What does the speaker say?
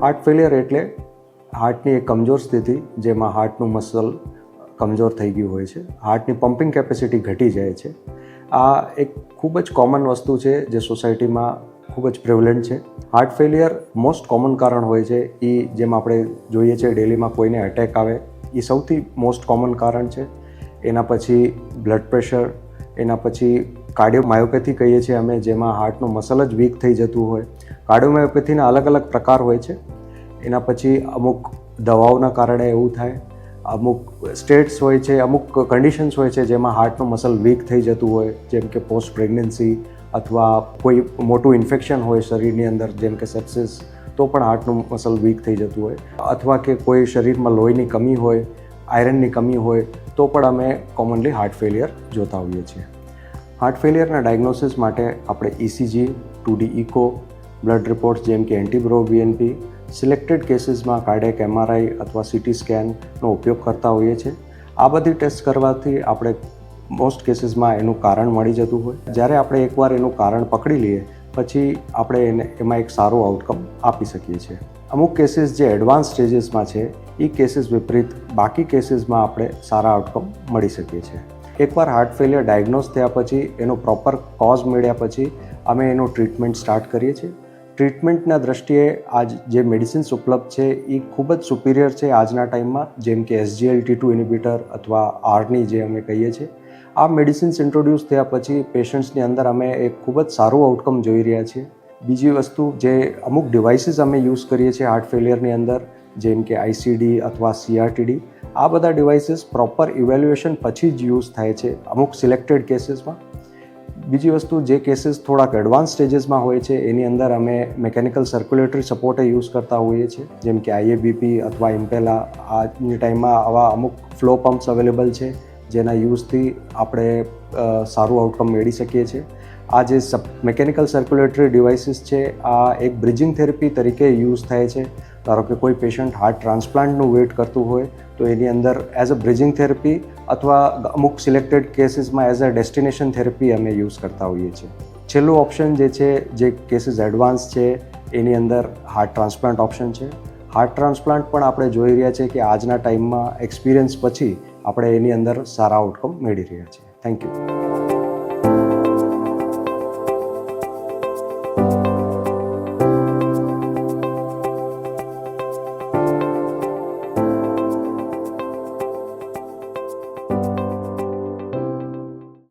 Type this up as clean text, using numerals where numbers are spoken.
Heart failure એટલે હાર્ટની એક કમજોર સ્થિતિ જેમાં હાર્ટનું મસલ કમજોર થઈ ગયું હોય છે, હાર્ટની પમ્પિંગ કેપેસિટી ઘટી જાય છે. આ એક ખૂબ જ કોમન વસ્તુ છે જે સોસાયટીમાં ખૂબ જ પ્રિવલન્ટ છે. હાર્ટ ફેલિયર મોસ્ટ કોમન કારણ હોય છે. એ જેમ આપણે જોઈએ છે ડેલીમાં કોઈને અટેક આવે એ સૌથી મોસ્ટ કોમન કારણ છે. એના પછી બ્લડ પ્રેશર, એના પછી કાર્ડિયોમાયોપેથી કહીએ છીએ અમે, જેમાં હાર્ટનું મસલ જ વીક થઈ જતું હોય. કાર્ડિયોમાયોપેથીના અલગ અલગ પ્રકાર હોય છે. એના પછી અમુક દવાઓના કારણે એવું થાય, અમુક સ્ટેટ્સ હોય છે, અમુક કન્ડિશન્સ હોય છે જેમાં હાર્ટનું મસલ વીક થઈ જતું હોય, જેમ કે પોસ્ટ પ્રેગ્નન્સી અથવા કોઈ મોટું ઇન્ફેક્શન હોય શરીરની અંદર જેમ કે સેપ્સિસ, તો પણ હાર્ટનું મસલ વીક થઈ જતું હોય. અથવા કે કોઈ શરીરમાં લોહીની કમી હોય, આયરનની કમી હોય, તો પણ અમે કોમનલી હાર્ટ ફેલિયર જોતા હોઈએ છીએ. હાર્ટ ફેલિયરના ડાયગ્નોસિસ માટે આપણે ECG, 2D eco, blood reports જેમ કે NT-proBNP, સિલેક્ટેડ કેસીસમાં કાર્ડિયક MRI અથવા CT સ્કેનનો ઉપયોગ કરતા હોઈએ છીએ. આ બધી ટેસ્ટ કરવાથી આપણે મોસ્ટ કેસીસમાં એનું કારણ મળી જતું હોય. જ્યારે આપણે એકવાર એનું કારણ પકડી લઈએ પછી આપણે એમાં એક સારું આઉટકમ આપી શકીએ છીએ. અમુક કેસીસ જે એડવાન્સ સ્ટેજીસમાં છે એ કેસીસ વિપરીત બાકી કેસીસમાં આપણે સારા આઉટકમ મળી શકીએ છીએ. એકવાર હાર્ટ ફેલિયર ડાયગ્નોઝ થયા પછી એનો પ્રોપર કોઝ મળ્યા પછી અમે એનું ટ્રીટમેન્ટ સ્ટાર્ટ કરીએ છીએ. ટ્રીટમેન્ટના દ્રષ્ટિએ આજ જે મેડિસિન્સ ઉપલબ્ધ છે એ ખૂબ જ સુપિરિયર છે આજના ટાઈમમાં, જેમ કે SGLT2 ઇનિબિટર અથવા ARNI જે અમે કહીએ છીએ. આ મેડિસિન્સ ઇન્ટ્રોડ્યુસ થયા પછી પેશન્ટ્સની અંદર અમે એક ખૂબ જ સારું આઉટકમ જોઈ રહ્યા છીએ. બીજી વસ્તુ, જે અમુક ડિવાઇસીસ અમે યુઝ કરીએ છીએ હાર્ટ ફેલિયરની અંદર, જેમ કે ICD અથવા CRTD, આ બધા ડિવાઇસીસ પ્રોપર ઇવેલ્યુએશન પછી જ યુઝ થાય છે અમુક સિલેક્ટેડ કેસીસમાં. બીજી વસ્તુ, જે કેસીસ થોડાક એડવાન્સ સ્ટેજીસમાં હોય છે એની અંદર અમે મિકેનિકલ સર્ક્યુલેટરી સપોર્ટે યુઝ કરતા હોઈએ છીએ, જેમ કે IABP અથવા ઇમ્પેલા. આજની ટાઈમમાં આવા અમુક ફ્લો પમ્પ્સ અવેલેબલ છે જેના યુઝથી આપણે સારું આઉટકમ મેળવી શકીએ છીએ. આ જે મિકેનિકલ સર્ક્યુલેટરી ડિવાઇસીસ છે આ એક બ્રિજિંગ થેરપી તરીકે યુઝ થાય છે. ધારો કે કોઈ પેશન્ટ હાર્ટ ટ્રાન્સપ્લાન્ટનું વેઇટ કરતું હોય તો એની અંદર એઝ અ બ્રિજિંગ થેરપી અથવા અમુક સિલેક્ટેડ કેસીસમાં એઝ અ ડેસ્ટિનેશન થેરપી અમે યુઝ કરતા હોઈએ છીએ. છેલ્લું ઓપ્શન જે છે, જે કેસીસ એડવાન્સ છે એની અંદર હાર્ટ ટ્રાન્સપ્લાન્ટ ઓપ્શન છે. હાર્ટ ટ્રાન્સપ્લાન્ટ પણ આપણે જોઈ રહ્યા છીએ કે આજના ટાઈમમાં એક્સપિરિયન્સ પછી આપણે એની અંદર સારા આઉટકમ મેળવી રહ્યા છીએ. Thank you.